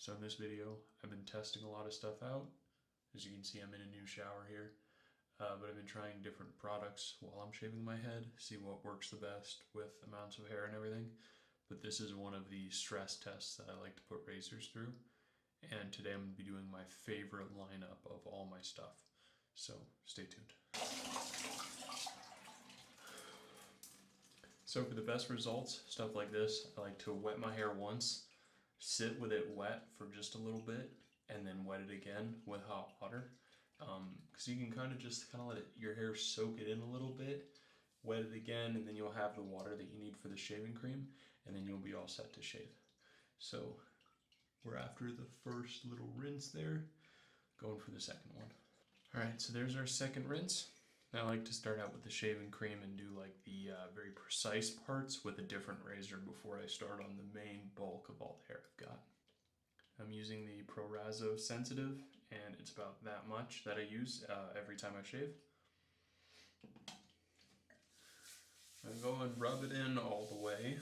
So in this video, I've been testing a lot of stuff out. As you can see, I'm in a new shower here. But I've been trying different products while I'm shaving my head, see what works the best with amounts of hair and everything. But this is one of the stress tests that I like to put razors through. And today I'm going to be doing my favorite lineup of all my stuff. So stay tuned. So for the best results, stuff like this, I like to wet my hair once, sit with it wet for just a little bit, and then wet it again with hot water. Because you can kind of let your hair soak it in a little bit, wet it again, and then you'll have the water that you need for the shaving cream, and then you'll be all set to shave. So we're after the first little rinse there, going for the second one. Alright, so there's our second rinse. I like to start out with the shaving cream and do like the very precise parts with a different razor before I start on the main bulk of all the hair I've got. I'm using the ProRazzo Sensitive, and it's about that much that I use every time I shave. I go and rub it in all the way,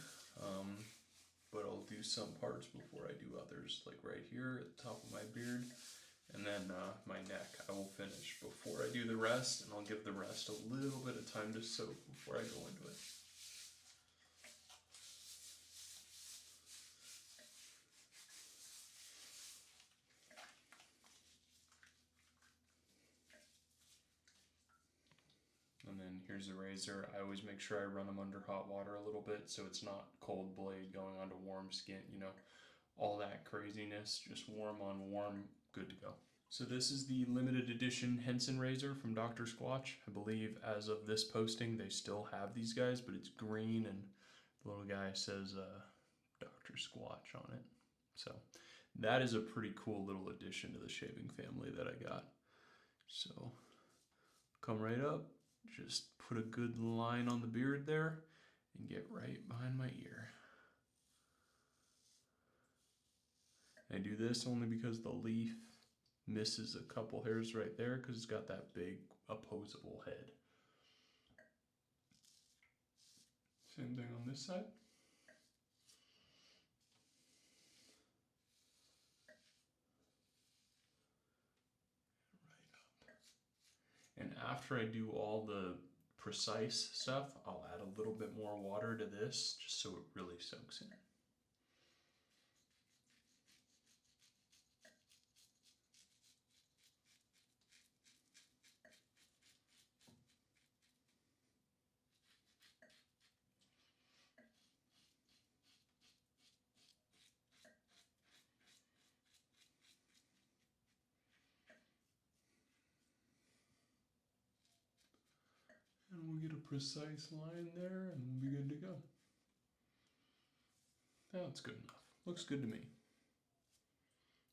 but I'll do some parts before I do others, like right here at the top of my beard, and then my neck I will finish before I do the rest, and I'll give the rest a little bit of time to soak before I go into it. And then here's the razor. I always make sure I run them under hot water a little bit so it's not cold blade going onto warm skin, all that craziness, just warm on warm, good to go. So this is the limited edition Hensen razor from Dr. Squatch. I believe as of this posting they still have these guys, but it's green and the little guy says Dr. Squatch on it. So that is a pretty cool little addition to the shaving family that I got. So come right up, just put a good line on the beard there and get right behind my ear. I do this only because the leaf misses a couple hairs right there because it's got that big opposable head. Same thing on this side. And after I do all the precise stuff, I'll add a little bit more water to this just so it really soaks in. And we'll get a precise line there and we'll be good to go. That's good enough. Looks good to me.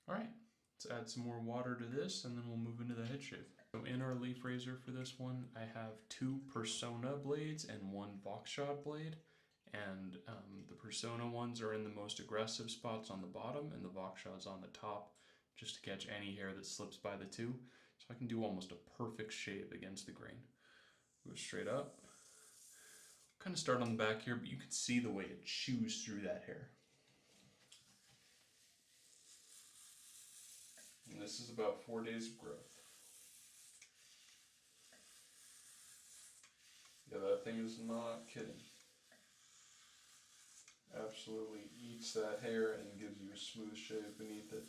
Alright, let's add some more water to this and then we'll move into the head shave. So in our leaf razor for this one, I have 2 Persona blades and 1 Voxshot blade. And the Persona ones are in the most aggressive spots on the bottom and the Voxshot's on the top, just to catch any hair that slips by the two. So I can do almost a perfect shave against the grain. Go straight up. Kind of start on the back here, but you can see the way it chews through that hair. And this is about 4 days of growth. Yeah, that thing is not kidding. Absolutely eats that hair and gives you a smooth shave beneath it.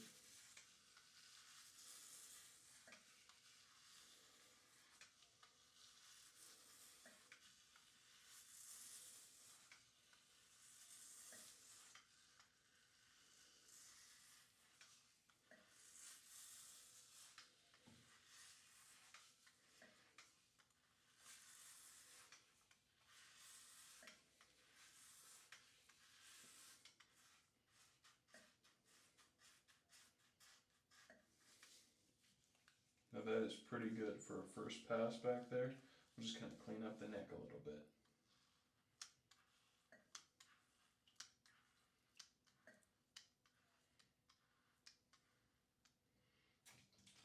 Now that is pretty good for a first pass back there. I'm just going to clean up the neck a little bit.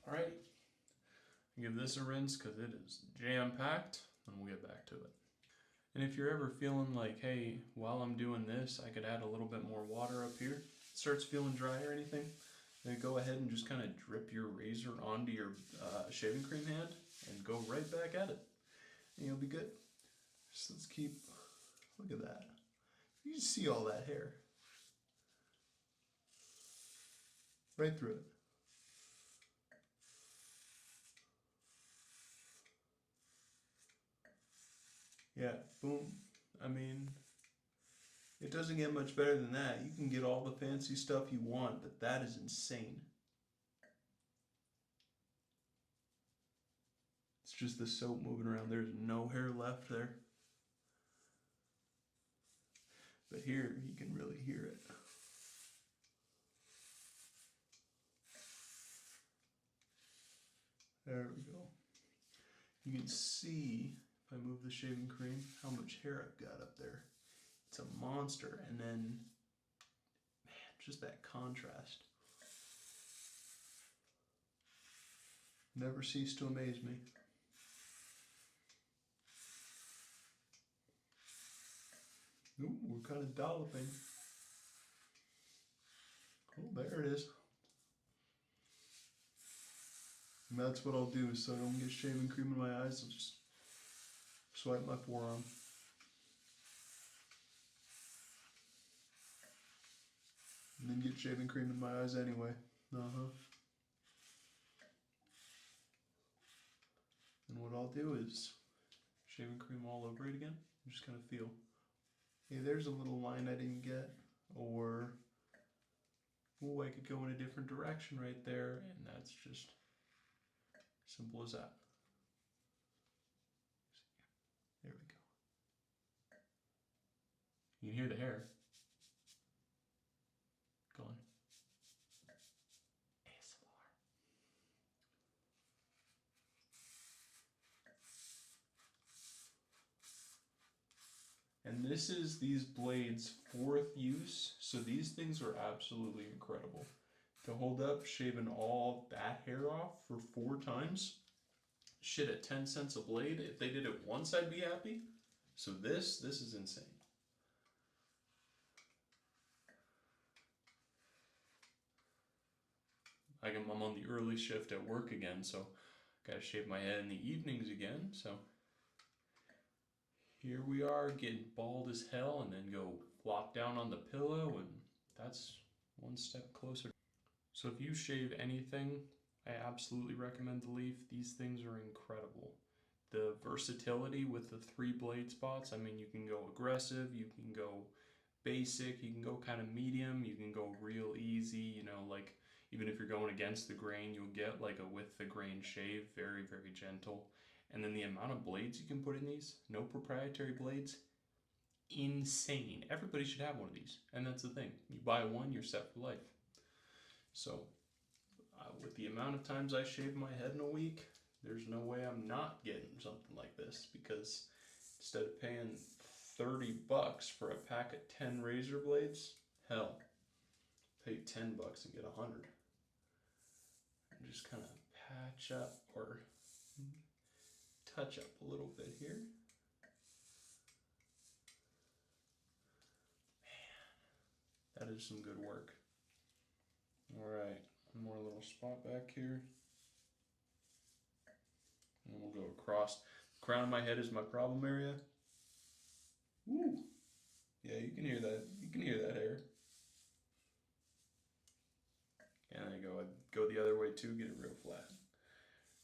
Alright, give this a rinse because it is jam-packed, and we'll get back to it. And if you're ever feeling like, hey, while I'm doing this, I could add a little bit more water up here, it starts feeling dry or anything, Then go ahead and just kind of drip your razor onto your shaving cream hand and go right back at it. And you'll be good. So let's keep, look at that. You can see all that hair. Right through it. Yeah, boom. I mean, it doesn't get much better than that. You can get all the fancy stuff you want, but that is insane. It's just the soap moving around. There's no hair left there. But here, you can really hear it. There we go. You can see, if I move the shaving cream, how much hair I've got up there. It's a monster. And then, man, just that contrast. Never cease to amaze me. Ooh, we're kind of dolloping. Oh, there it is. And that's what I'll do, so I don't get shaving cream in my eyes. I'll just swipe my forearm. And then get shaving cream in my eyes anyway. And what I'll do is shaving cream all over it again. I'm just kind of feel, hey, there's a little line I didn't get, or oh, I could go in a different direction right there, and that's just simple as that. There we go. You can hear the hair. Go on. ASMR. And this is these blades' 4th use, so these things are absolutely incredible. To hold up shaving all that hair off for 4 times, shit, at 10 cents a blade. If they did it once, I'd be happy. So this is insane. I'm on the early shift at work again, so gotta shave my head in the evenings again. So here we are, getting bald as hell, and then go flop down on the pillow, and that's one step closer. So if you shave anything, I absolutely recommend the Leaf. These things are incredible. The versatility with the 3 blade spots, I mean, you can go aggressive, you can go basic, you can go kind of medium, you can go real easy, you know, like even if you're going against the grain, you'll get like a with the grain shave, very, very gentle. And then the amount of blades you can put in these, no proprietary blades, insane. Everybody should have one of these. And that's the thing. You buy one, you're set for life. So with the amount of times I shave my head in a week, there's no way I'm not getting something like this, because instead of paying $30 for a pack of 10 razor blades, hell, pay $10 and get 100. And just kind of patch up or touch up a little bit here. Man, that is some good work. All right, one more little spot back here. And we'll go across. The crown of my head is my problem area. Woo! Yeah, you can hear that. You can hear that hair. And I go the other way too, get it real flat.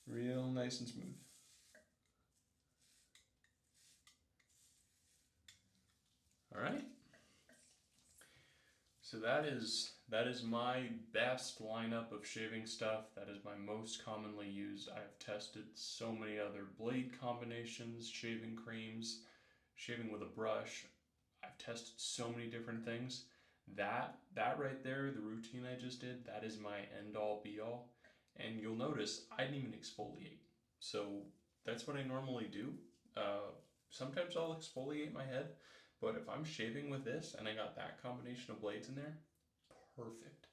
Real nice and smooth. All right. So that is my best lineup of shaving stuff. That is my most commonly used. I've tested so many other blade combinations, shaving creams, shaving with a brush. I've tested so many different things. That right there, the routine I just did, that is my end all be all. And you'll notice I didn't even exfoliate. So that's what I normally do. Sometimes I'll exfoliate my head, but if I'm shaving with this and I got that combination of blades in there, perfect.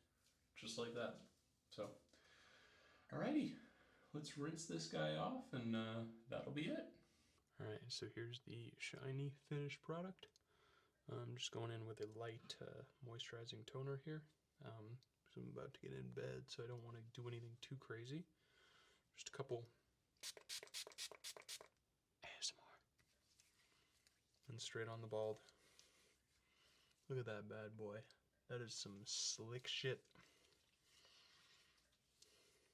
Just like that. So, alrighty, let's rinse this guy off, and that'll be it. Alright, so here's the shiny finished product. I'm just going in with a light moisturizing toner here. because I'm about to get in bed, so I don't want to do anything too crazy. Just a couple ASMR. And straight on the bald. Look at that bad boy. That is some slick shit.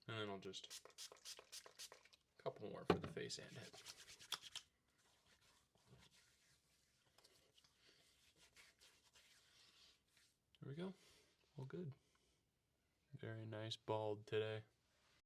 And then I'll just a couple more for the face and head. There we go. All good. Very nice bald today.